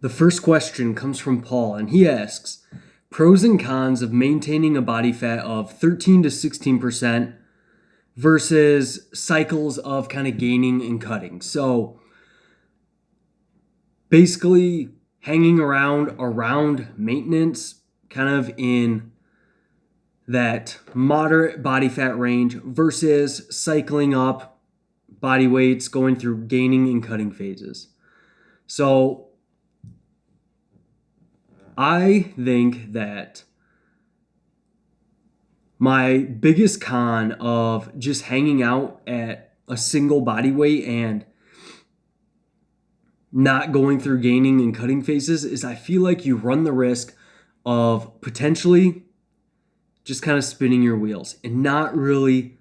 The first question comes from Paul, and he asks, pros and cons of maintaining a body fat of 13 to 16% versus cycles of kind of gaining and cutting. So basically hanging around maintenance, kind of in that moderate body fat range versus cycling up body weights, going through gaining and cutting phases. So I think that my biggest con of just hanging out at a single body weight and not going through gaining and cutting phases is I feel like you run the risk of potentially just kind of spinning your wheels and not really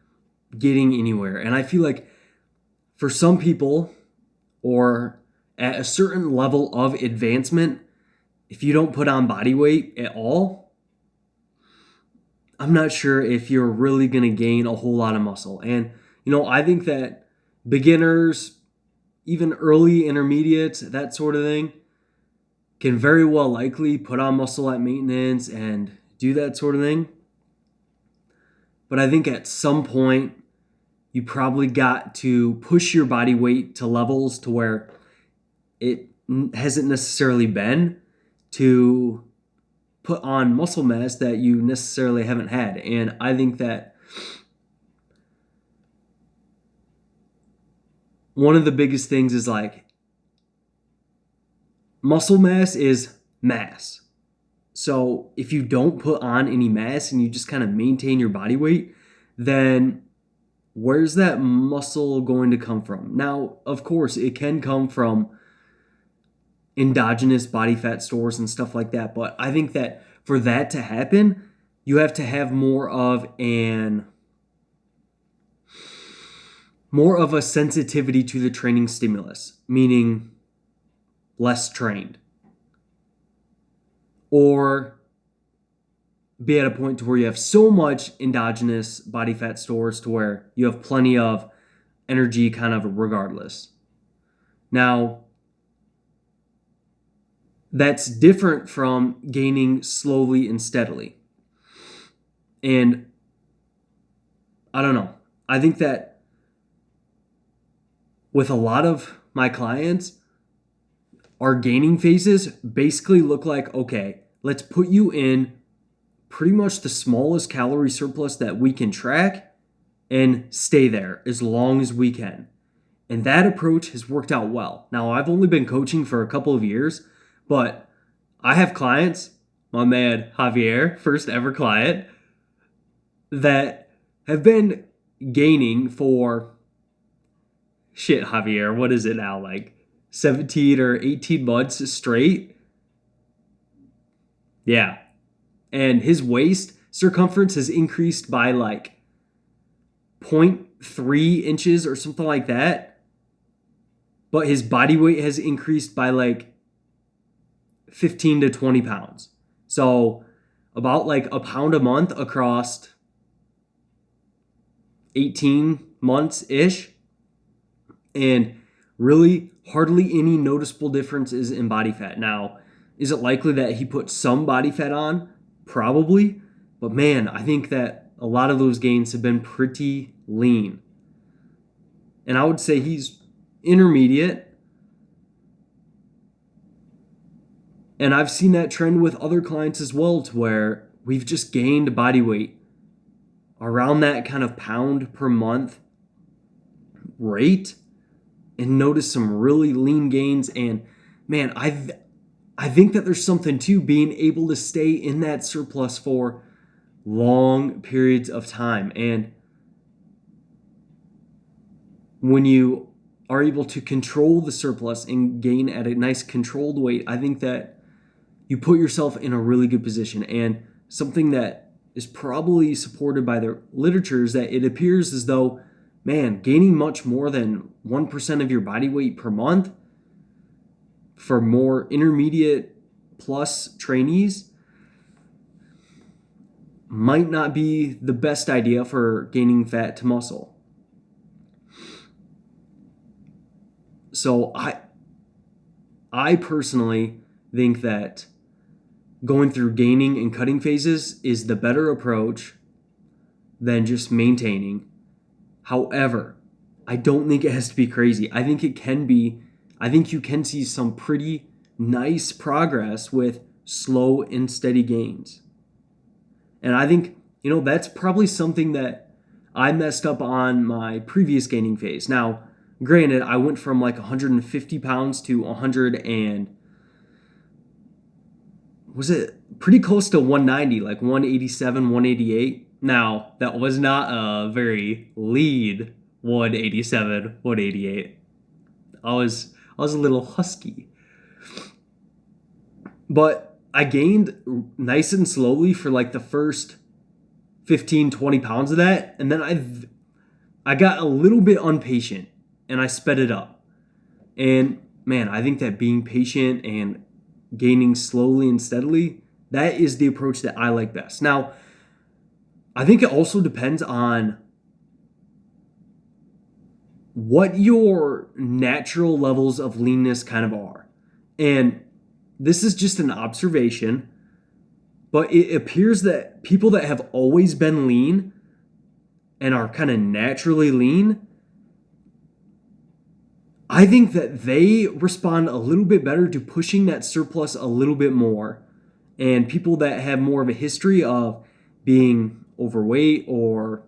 getting anywhere. And I feel like for some people, or at a certain level of advancement, if you don't put on body weight at all, I'm not sure if you're really going to gain a whole lot of muscle. And, I think that beginners, even early intermediates, that sort of thing, can very well likely put on muscle at maintenance and do that sort of thing. But I think at some point, you probably got to push your body weight to levels to where it hasn't necessarily been to put on muscle mass that you necessarily haven't had. And I think that one of the biggest things is like muscle mass is mass. So if you don't put on any mass and you just kind of maintain your body weight, then where's that muscle going to come from? Now, of course, it can come from endogenous body fat stores and stuff like that. But I think that for that to happen, you have to have more of a sensitivity to the training stimulus, meaning less trained. Or be at a point to where you have so much endogenous body fat stores to where you have plenty of energy kind of regardless. Now, that's different from gaining slowly and steadily. And I don't know. I think that with a lot of my clients, our gaining phases basically look like, okay, let's put you in pretty much the smallest calorie surplus that we can track and stay there as long as we can. And that approach has worked out well. Now, I've only been coaching for a couple of years, but I have clients, my man Javier, first ever client, that have been gaining for, Javier, what is it now, like 17 or 18 months straight? Yeah. And his waist circumference has increased by like 0.3 inches or something like that. But his body weight has increased by like 15 to 20 pounds. So about like a pound a month across 18 months-ish. And really hardly any noticeable differences in body fat. Now, is it likely that he put some body fat on? Probably. But man, I think that a lot of those gains have been pretty lean. And I would say he's intermediate. And I've seen that trend with other clients as well, to where we've just gained body weight around that kind of pound per month rate and noticed some really lean gains. And man, I think that there's something to being able to stay in that surplus for long periods of time. And when you are able to control the surplus and gain at a nice controlled weight, I think that you put yourself in a really good position. And something that is probably supported by the literature is that it appears as though, man, gaining much more than 1% of your body weight per month for more intermediate plus trainees might not be the best idea for gaining fat to muscle. So I personally think that going through gaining and cutting phases is the better approach than just maintaining. However, I don't think it has to be crazy. I think you can see some pretty nice progress with slow and steady gains. And I think, that's probably something that I messed up on my previous gaining phase. Now, granted, I went from like 150 pounds to 100 and was it pretty close to 190, like 187, 188. Now, that was not a very lean 187, 188. I was a little husky. But I gained nice and slowly for like the first 15, 20 pounds of that. And then I got a little bit impatient and I sped it up. And man, I think that being patient and gaining slowly and steadily, that is the approach that I like best. Now, I think it also depends on what your natural levels of leanness kind of are. And this is just an observation, but it appears that people that have always been lean and are kind of naturally lean, I think that they respond a little bit better to pushing that surplus a little bit more. And people that have more of a history of being overweight or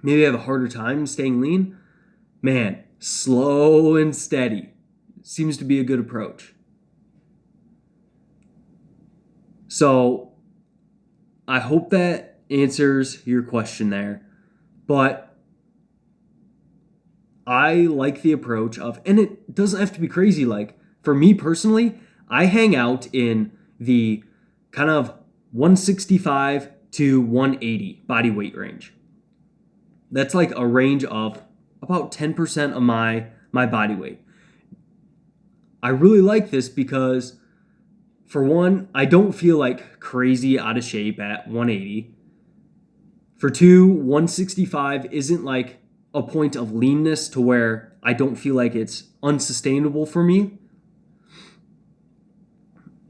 maybe have a harder time staying lean, man, slow and steady seems to be a good approach. So I hope that answers your question there. But I like the approach of, and it doesn't have to be crazy. Like for me personally, I hang out in the kind of 165 to 180 body weight range. That's like a range of about 10% of my body weight. I really like this because, for one, I don't feel like crazy out of shape at 180. For two, 165 isn't like a point of leanness to where I don't feel like it's unsustainable for me.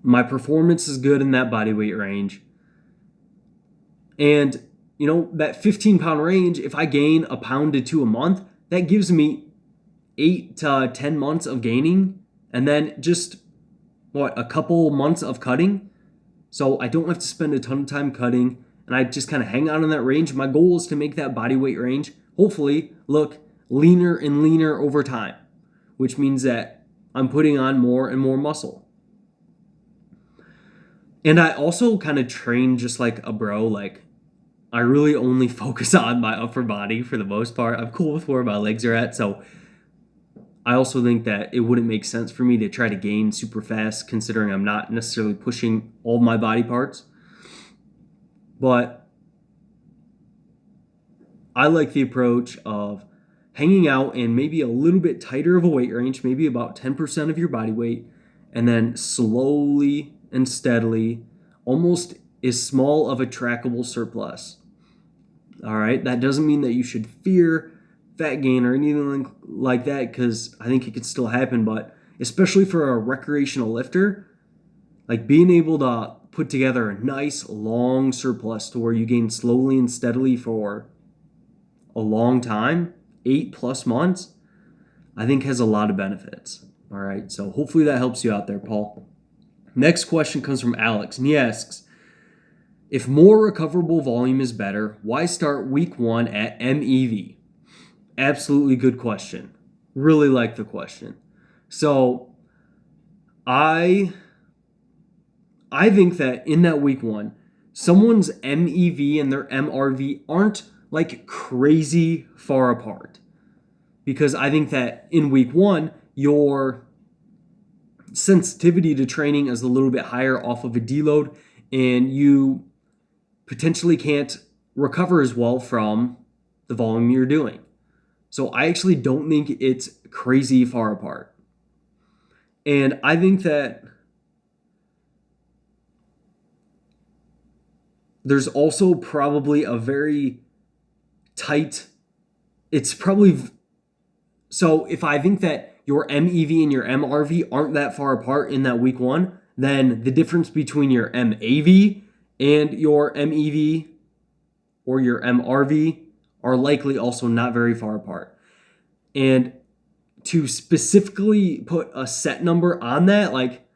My performance is good in that body weight range. And, that 15-pound range, if I gain a pound to 2 a month, that gives me 8 to 10 months of gaining and then just, a couple months of cutting. So I don't have to spend a ton of time cutting and I just kind of hang out in that range. My goal is to make that body weight range hopefully look leaner and leaner over time, which means that I'm putting on more and more muscle. And I also kind of train just like a bro. Like I really only focus on my upper body for the most part. I'm cool with where my legs are at. So I also think that it wouldn't make sense for me to try to gain super fast considering I'm not necessarily pushing all my body parts. But I like the approach of hanging out in maybe a little bit tighter of a weight range, maybe about 10% of your body weight, and then slowly and steadily, almost as small of a trackable surplus. All right, that doesn't mean that you should fear fat gain or anything like that, because I think it can still happen, but especially for a recreational lifter, like being able to put together a nice long surplus to where you gain slowly and steadily for a long time, 8+ months, I think has a lot of benefits. All right, so hopefully that helps you out there, Paul. Next question comes from Alex, and he asks, if more recoverable volume is better, why start week 1 at MEV? Absolutely good question. Really like the question. So I think that in that week 1, someone's MEV and their MRV aren't like crazy far apart. Because I think that in week 1, your sensitivity to training is a little bit higher off of a deload, and you potentially can't recover as well from the volume you're doing. So I actually don't think it's crazy far apart. And I think that there's also probably a very tight, so if I think that your MEV and your MRV aren't that far apart in that week 1, then the difference between your MAV and your MEV or your MRV are likely also not very far apart. And to specifically put a set number on that, like,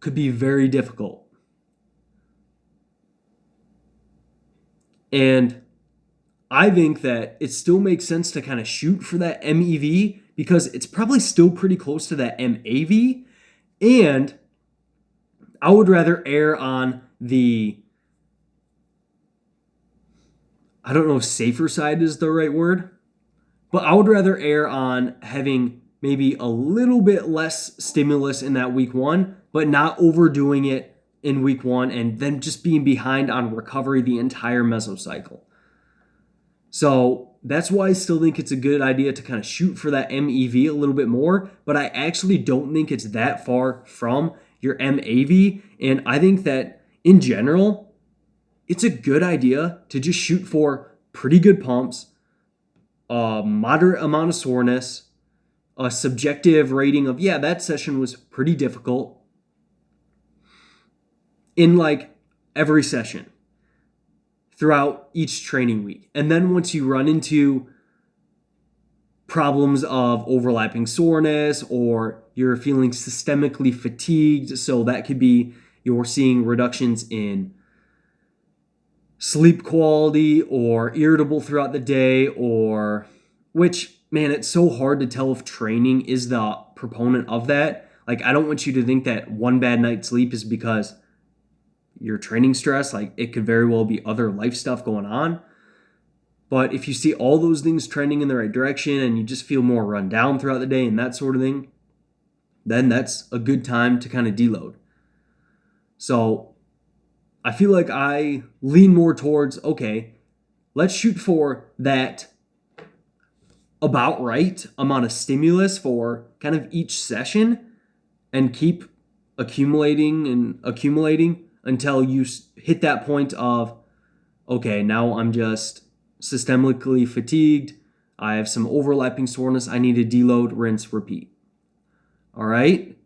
could be very difficult. And I think that it still makes sense to kind of shoot for that MEV because it's probably still pretty close to that MAV. And I would rather err on the, I don't know if safer side is the right word, but I would rather err on having maybe a little bit less stimulus in that week one, but not overdoing it in week one and then just being behind on recovery the entire mesocycle. So that's why I still think it's a good idea to kind of shoot for that MEV a little bit more, but I actually don't think it's that far from your MAV. And I think that in general, it's a good idea to just shoot for pretty good pumps, a moderate amount of soreness, a subjective rating of, yeah, that session was pretty difficult in like every session throughout each training week. And then once you run into problems of overlapping soreness or you're feeling systemically fatigued, so that could be you're seeing reductions in sleep quality or irritable throughout the day, or which, man, it's so hard to tell if training is the proponent of that. Like, I don't want you to think that one bad night's sleep is because you're training stress. Like, it could very well be other life stuff going on. But if you see all those things trending in the right direction and you just feel more run down throughout the day and that sort of thing, then that's a good time to kind of deload. So I feel like I lean more towards, okay, let's shoot for that about right amount of stimulus for kind of each session and keep accumulating and accumulating until you hit that point of, okay, now I'm just systemically fatigued. I have some overlapping soreness. I need to deload, rinse, repeat. All right.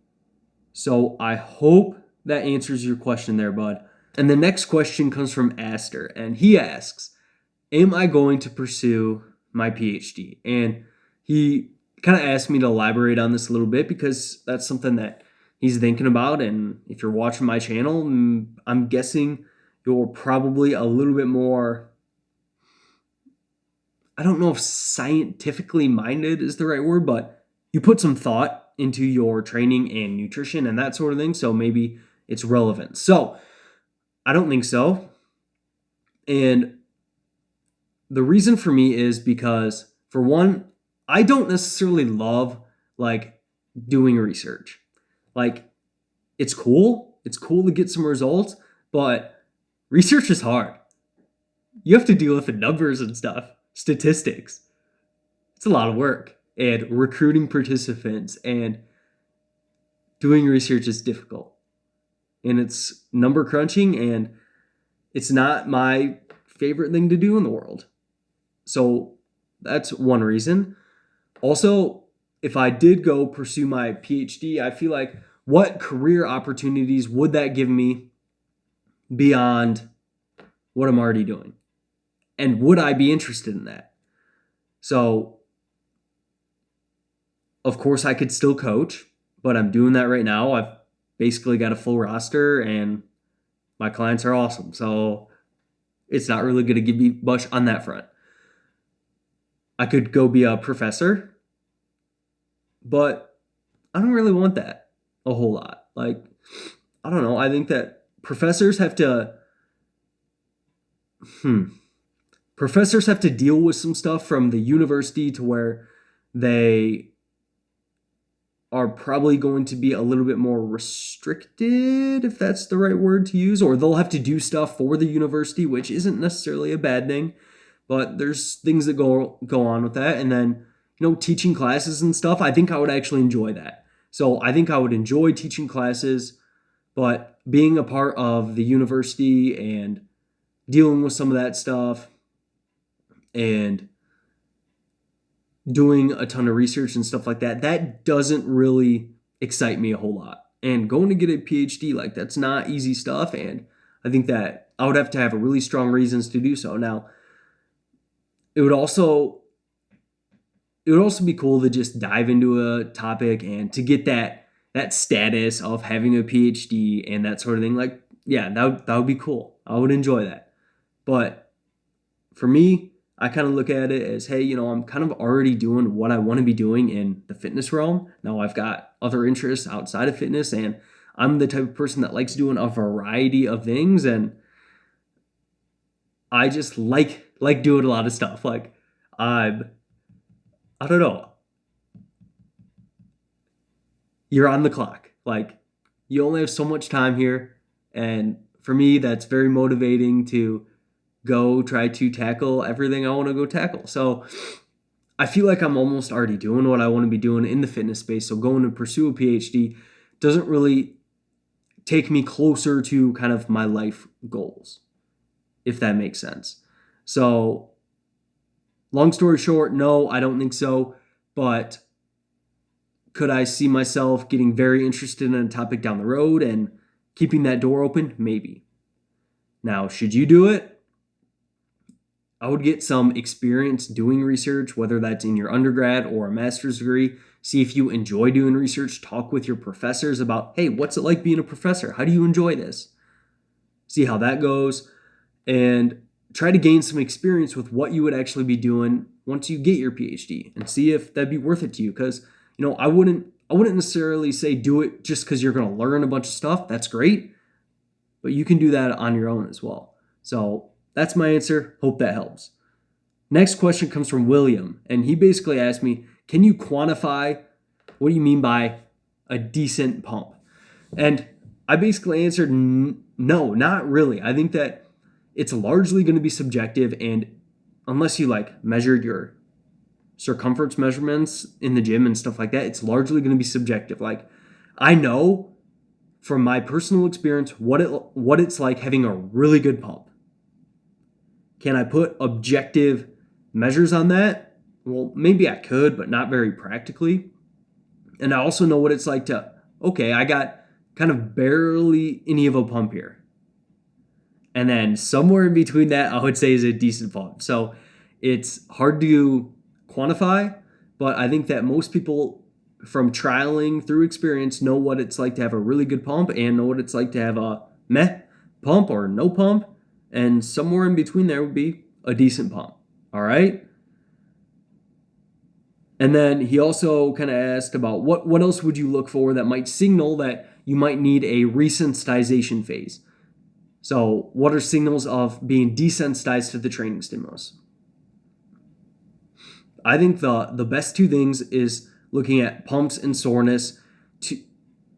So I hope that answers your question there, bud. And the next question comes from Aster, and he asks, am I going to pursue my PhD? And he kind of asked me to elaborate on this a little bit because that's something that he's thinking about. And if you're watching my channel, I'm guessing you're probably a little bit more, I don't know if scientifically minded is the right word, but you put some thought into your training and nutrition and that sort of thing. So maybe it's relevant. So I don't think so. And the reason for me is because, for one, I don't necessarily love like doing research. Like, it's cool. It's cool to get some results, but research is hard. You have to deal with the numbers and stuff, statistics. It's a lot of work, and recruiting participants and doing research is difficult. And it's number crunching, and it's not my favorite thing to do in the world. So that's one reason. Also, if I did go pursue my PhD, I feel like, what career opportunities would that give me beyond what I'm already doing? And would I be interested in that? So, of course, I could still coach, but I'm doing that right now. I've basically got a full roster and my clients are awesome. So it's not really going to give me much on that front. I could go be a professor, but I don't really want that a whole lot. Like, I don't know. I think that professors have to deal with some stuff from the university to where they are probably going to be a little bit more restricted, if that's the right word to use, or they'll have to do stuff for the university, which isn't necessarily a bad thing, but there's things that go on with that. And then, teaching classes and stuff, I think I would actually enjoy that. So I think I would enjoy teaching classes, but being a part of the university and dealing with some of that stuff and doing a ton of research and stuff like that, that doesn't really excite me a whole lot. And going to get a PhD, like that's not easy stuff. And I think that I would have to have a really strong reasons to do so. Now, it would also be cool to just dive into a topic and to get that status of having a PhD and that sort of thing. Like, yeah, that would be cool. I would enjoy that. But for me, I kind of look at it as, hey, I'm kind of already doing what I want to be doing in the fitness realm. Now I've got other interests outside of fitness, and I'm the type of person that likes doing a variety of things, and I just like doing a lot of stuff. Like I don't know. You're on the clock. Like you only have so much time here, and for me, that's very motivating to go try to tackle everything I want to go tackle. So I feel like I'm almost already doing what I want to be doing in the fitness space. So going to pursue a PhD doesn't really take me closer to kind of my life goals, if that makes sense. So long story short, no, I don't think so. But could I see myself getting very interested in a topic down the road and keeping that door open? Maybe. Now, should you do it? I would get some experience doing research, whether that's in your undergrad or a master's degree. See if you enjoy doing research. Talk with your professors about, hey, what's it like being a professor? How do you enjoy this? See how that goes. And try to gain some experience with what you would actually be doing once you get your PhD and see if that'd be worth it to you. Because, I wouldn't necessarily say do it just because you're going to learn a bunch of stuff. That's great. But you can do that on your own as well. So that's my answer. Hope that helps. Next question comes from William, and he basically asked me, can you quantify what do you mean by a decent pump? And I basically answered no, not really. I think that it's largely going to be subjective, and unless you measured your circumference measurements in the gym and stuff like that, it's largely going to be subjective. Like I know from my personal experience what it's like having a really good pump. Can I put objective measures on that? Well, maybe I could, but not very practically. And I also know what it's like I got kind of barely any of a pump here. And then somewhere in between that, I would say is a decent pump. So it's hard to quantify, but I think that most people from trialing through experience know what it's like to have a really good pump and know what it's like to have a meh pump or no pump. And somewhere in between there would be a decent pump. All right. And then he also kind of asked about what else would you look for that might signal that you might need a resensitization phase. So what are signals of being desensitized to the training stimulus? I think the best two things is looking at pumps and soreness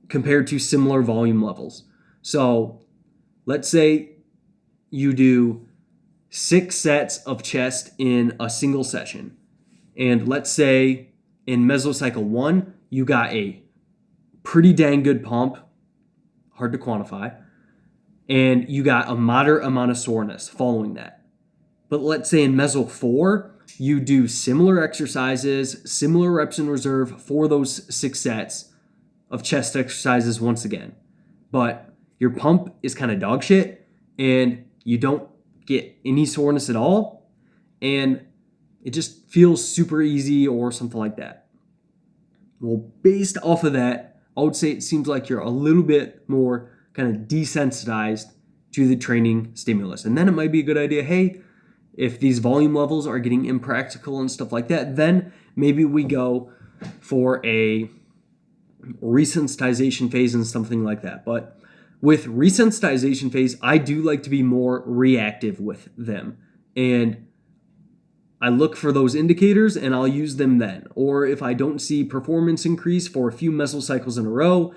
compared to similar volume levels. So let's say you do 6 sets of chest in a single session. And let's say in mesocycle 1, you got a pretty dang good pump, hard to quantify, and you got a moderate amount of soreness following that. But let's say in meso 4, you do similar exercises, similar reps in reserve for those 6 sets of chest exercises once again. But your pump is kind of dog shit, and you don't get any soreness at all, and it just feels super easy or something like that. Well, based off of that, I would say it seems like you're a little bit more kind of desensitized to the training stimulus. And then it might be a good idea, hey, if these volume levels are getting impractical and stuff like that, then maybe we go for a resensitization phase and something like that. But with resensitization phase, I do like to be more reactive with them. And I look for those indicators and I'll use them then. Or if I don't see performance increase for a few mesocycles in a row,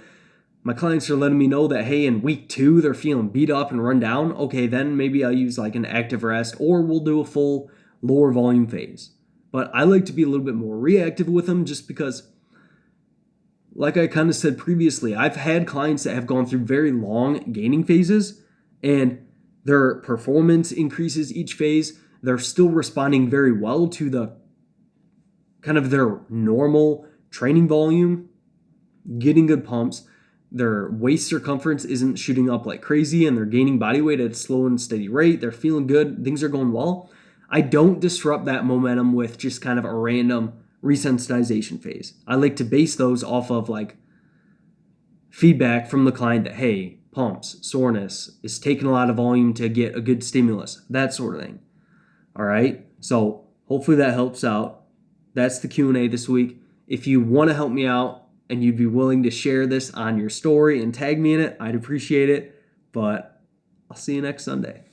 my clients are letting me know that, hey, in week 2, they're feeling beat up and run down. Okay, then maybe I'll use an active rest, or we'll do a full lower volume phase. But I like to be a little bit more reactive with them just because, like I kind of said previously, I've had clients that have gone through very long gaining phases and their performance increases each phase. They're still responding very well to the kind of their normal training volume, getting good pumps. their waist circumference isn't shooting up like crazy and they're gaining body weight at a slow and steady rate, they're feeling good, things are going well, I don't disrupt that momentum with just kind of a random resensitization phase. I like to base those off of like feedback from the client that, hey, pumps, soreness, is taking a lot of volume to get a good stimulus, that sort of thing. All right, so hopefully that helps out. That's the Q&A this week. If you want to help me out and you'd be willing to share this on your story and tag me in it, I'd appreciate it. But I'll see you next Sunday.